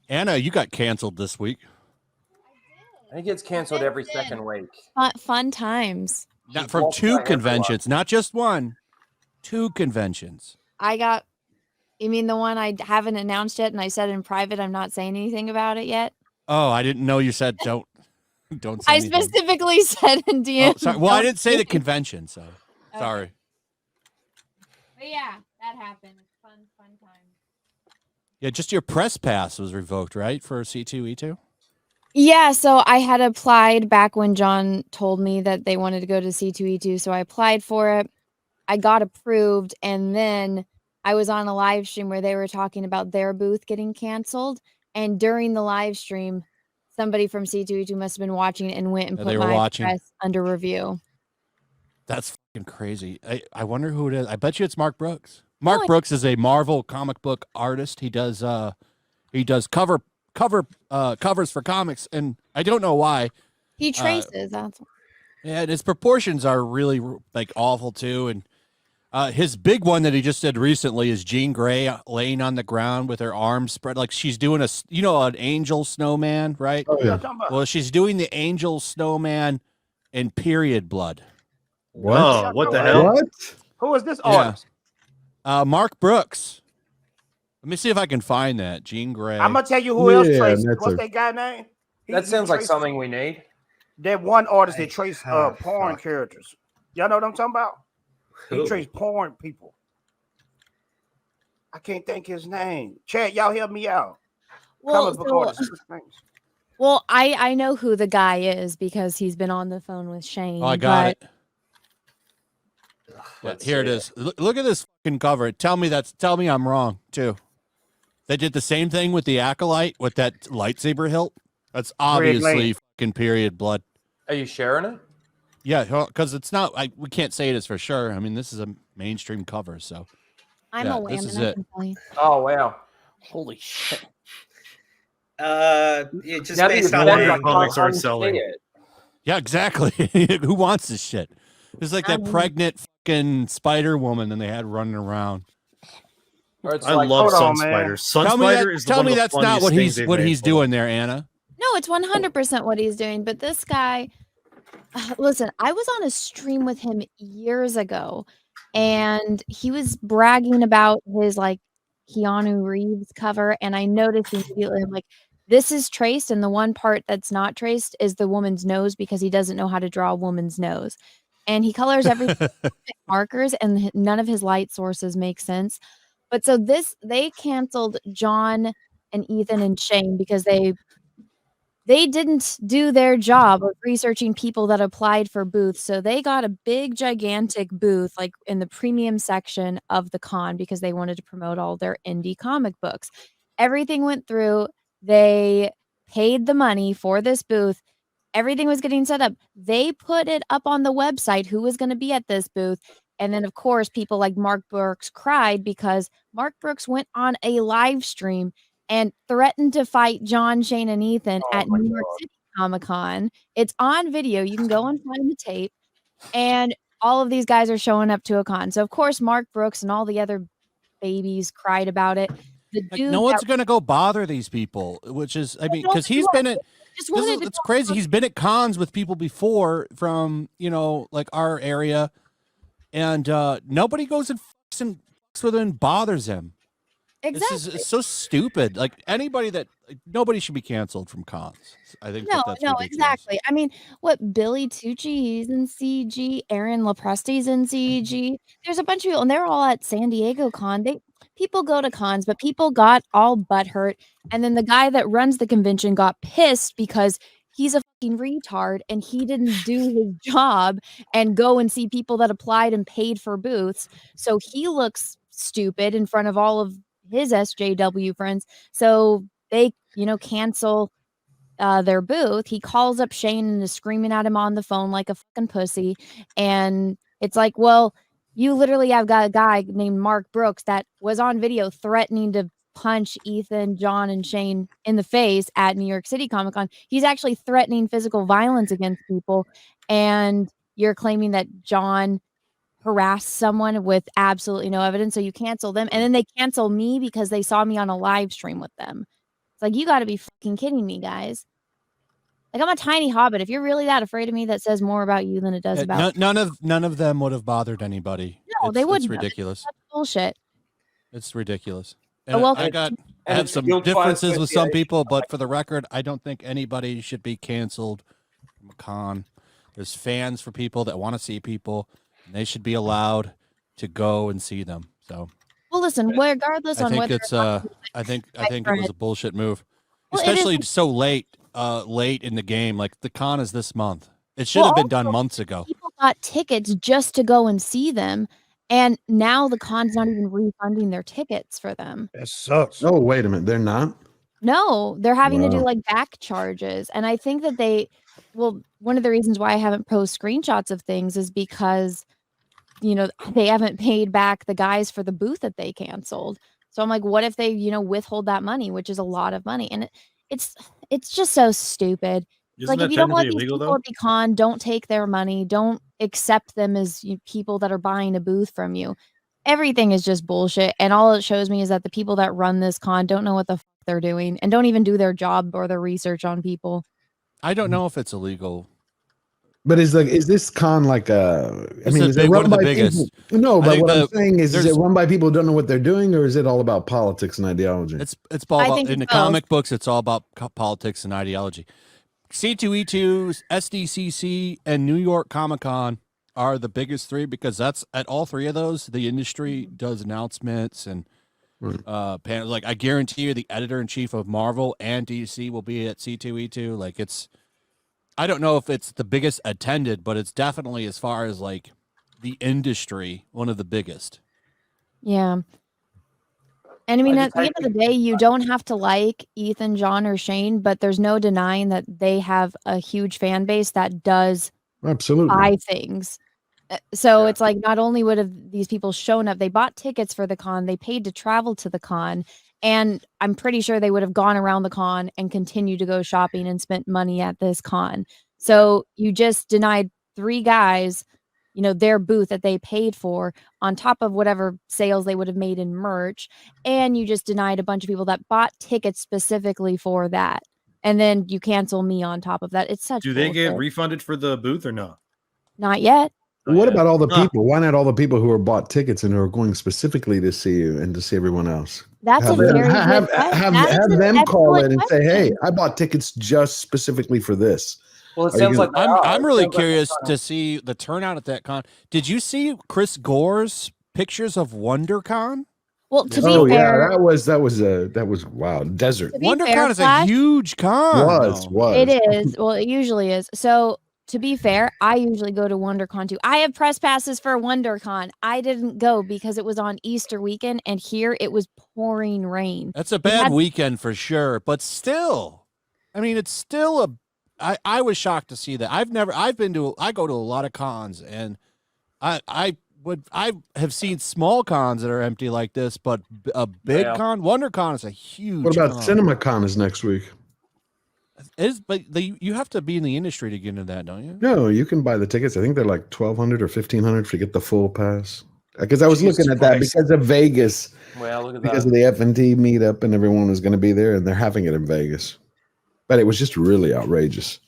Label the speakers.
Speaker 1: Anna, you got canceled this week.
Speaker 2: I think it's canceled every second week.
Speaker 3: Fun times.
Speaker 1: Not from 2 conventions, not just 1. 2 conventions.
Speaker 3: You mean the one I haven't announced yet and I said in private I'm not saying anything about it yet?
Speaker 1: Oh, I didn't know you said don't say
Speaker 3: I
Speaker 1: anything.
Speaker 3: specifically said in DM.
Speaker 1: Oh, sorry. Well, I didn't say the convention, so sorry.
Speaker 3: But yeah, that happened. It's fun time.
Speaker 1: Yeah, just your press pass was revoked, right, for C2E2?
Speaker 3: Yeah, so I had applied back when John told me that they wanted to go to C2E2, so I applied for it. I got approved, and then I was on a live stream where they were talking about their booth getting canceled, and during the live stream, somebody from C2E2 must have been watching and went and put my press under review.
Speaker 1: That's fucking crazy. I wonder who it is. I bet you it's Mark Brooks. Mark Brooks is a Marvel comic book artist. He does covers for comics, and I don't know why.
Speaker 3: He traces.
Speaker 1: Yeah, and his proportions are really like awful too. And his big one that he just did recently is Jean Grey laying on the ground with her arms spread like she's doing an angel snowman, right?
Speaker 4: Oh, yeah.
Speaker 1: Well, she's doing the angel snowman in period blood.
Speaker 4: What?
Speaker 5: Oh, what the hell?
Speaker 4: What?
Speaker 2: Who is this artist?
Speaker 1: Mark Brooks. Let me see if I can find that. Jean Grey.
Speaker 6: I'm gonna tell you who else traced. What's that guy name?
Speaker 2: That sounds like something we need.
Speaker 6: That one artist that traced porn characters. Y'all know what I'm talking about? He traced porn people. I can't think his name. Chad, y'all help me out.
Speaker 3: Well, I know who the guy is because he's been on the phone with Shane.
Speaker 1: Oh, I got it. Here it is. Look at this fucking cover. Tell me I'm wrong too. They did the same thing with the Acolyte with that lightsaber hilt. That's obviously fucking period blood.
Speaker 2: Are you sharing it?
Speaker 1: Yeah, because it's not. We can't say it is for sure. I mean, this is a mainstream cover, so.
Speaker 3: I'm a woman.
Speaker 1: This is it.
Speaker 2: Oh wow!
Speaker 7: Holy shit!
Speaker 5: Just based on how comics are selling.
Speaker 1: Yeah, exactly. Who wants this shit? It's like that pregnant fucking Spider Woman that they had running around.
Speaker 5: I love Sun Spider. Sun Spider is
Speaker 1: tell me that's not what he's doing there, Anna.
Speaker 3: No, it's 100% what he's doing. But this guy, listen, I was on a stream with him years ago, and he was bragging about his like Keanu Reeves cover, and I noticed immediately, I'm like, this is traced, and the one part that's not traced is the woman's nose because he doesn't know how to draw a woman's nose. And he colors everything with markers, and none of his light sources make sense. But so they canceled John and Ethan and Shane because they didn't do their job of researching people that applied for booths. So they got a big, gigantic booth, like in the premium section of the con, because they wanted to promote all their indie comic books. Everything went through. They paid the money for this booth. Everything was getting set up. They put it up on the website who was going to be at this booth. And then, of course, people like Mark Brooks cried because Mark Brooks went on a live stream and threatened to fight John, Shane, and Ethan at New York City Comic-Con. It's on video. You can go and find the tape. And all of these guys are showing up to a con. So, of course, Mark Brooks and all the other babies cried about it.
Speaker 1: No one's going to go bother these people, which is, I mean, because he's been at... It's crazy. He's been at cons with people before from, like our area, and nobody goes and fucks with him and bothers him.
Speaker 3: Exactly.
Speaker 1: It's so stupid. Like nobody should be canceled from cons. I think that's ridiculous.
Speaker 3: Exactly. I mean, Billy Tucci, he's in CG. Aaron Lepresti's in CG. There's a bunch of people, and they're all at San Diego Con. People go to cons, but people got all butthurt. And then the guy that runs the convention got pissed because he's a fucking retard and he didn't do his job and go and see people that applied and paid for booths. So he looks stupid in front of all of his SJW friends. So they, cancel their booth. He calls up Shane and is screaming at him on the phone like a fucking pussy. And it's like, well, you literally have got a guy named Mark Brooks that was on video threatening to punch Ethan, John, and Shane in the face at New York City Comic-Con. He's actually threatening physical violence against people. And you're claiming that John harassed someone with absolutely no evidence. So you cancel them. And then they cancel me because they saw me on a live stream with them. It's like, you got to be fucking kidding me, guys. Like, I'm a tiny hobbit. If you're really that afraid of me, that says more about you than it does about
Speaker 1: none of them would have bothered anybody.
Speaker 3: No, they wouldn't.
Speaker 1: It's ridiculous.
Speaker 3: That's bullshit.
Speaker 1: It's ridiculous. And
Speaker 3: well,
Speaker 1: I have some differences with some people, but for the record, I don't think anybody should be canceled from a con. There's fans for people that want to see people, and they should be allowed to go and see them. So,
Speaker 3: well, listen, regardless on whether
Speaker 1: it's I think it was a bullshit move, especially so late in the game. Like the con is this month. It should have been done months ago.
Speaker 3: People got tickets just to go and see them, and now the con's not even refunding their tickets for them.
Speaker 6: That sucks.
Speaker 4: Oh, wait a minute. They're not?
Speaker 3: No, they're having to do like back charges. And I think that one of the reasons why I haven't posted screenshots of things is because, they haven't paid back the guys for the booth that they canceled. So I'm like, what if they, withhold that money, which is a lot of money? And it's just so stupid. It's like, if you don't want these people at the con, don't take their money. Don't accept them as people that are buying a booth from you. Everything is just bullshit. And all it shows me is that the people that run this con don't know what the fuck they're doing and don't even do their job or their research on people.
Speaker 1: I don't know if it's illegal.
Speaker 4: But is this con like is it run by people? No, but what I'm saying is it run by people who don't know what they're doing, or is it all about politics and ideology?
Speaker 1: It's all about, in the comic books, it's all about politics and ideology. C2E2, SDCC, and New York Comic Con are the biggest three because that's at all three of those, the industry does announcements and panels. Like I guarantee you the editor-in-chief of Marvel and DC will be at C2E2. Like I don't know if it's the biggest attended, but it's definitely, as far as like the industry, one of the biggest.
Speaker 3: Yeah. And I mean, at the end of the day, you don't have to like Ethan, John, or Shane, but there's no denying that they have a huge fan base that does buy things. So it's like, not only would have these people shown up, they bought tickets for the con, they paid to travel to the con, and I'm pretty sure they would have gone around the con and continued to go shopping and spent money at this con. So you just denied 3 guys, their booth that they paid for on top of whatever sales they would have made in merch. And you just denied a bunch of people that bought tickets specifically for that. And then you cancel me on top of that. It's such
Speaker 5: Do they get refunded for the booth or not?
Speaker 3: Not yet.
Speaker 4: What about all the people? Why not all the people who are bought tickets and who are going specifically to see you and to see everyone else?
Speaker 3: That's
Speaker 4: have them call in and say, "Hey, I bought tickets just specifically for this."
Speaker 2: Well, it sounds like
Speaker 1: I'm really curious to see the turnout at that con. Did you see Chris Gore's pictures of WonderCon?
Speaker 3: Well, to be fair,
Speaker 4: that was wow, desert.
Speaker 1: WonderCon is a huge con.
Speaker 4: Was
Speaker 3: it is? Well, it usually is. So to be fair, I usually go to WonderCon too. I have press passes for WonderCon. I didn't go because it was on Easter weekend, and here it was pouring rain.
Speaker 1: That's a bad weekend for sure, but still, I mean, it's still I was shocked to see that. I go to a lot of cons, and I have seen small cons that are empty like this, but a big con, WonderCon is a huge.
Speaker 4: What about CinemaCon is next week?
Speaker 1: But you have to be in the industry to get into that, don't you?
Speaker 4: No, you can buy the tickets. I think they're like $1,200 or $1,500 if you get the full pass. Because I was looking at that because of Vegas.
Speaker 2: Well, look at
Speaker 4: because of the F&T meetup and everyone was going to be there, and they're having it in Vegas. But it was just really outrageous.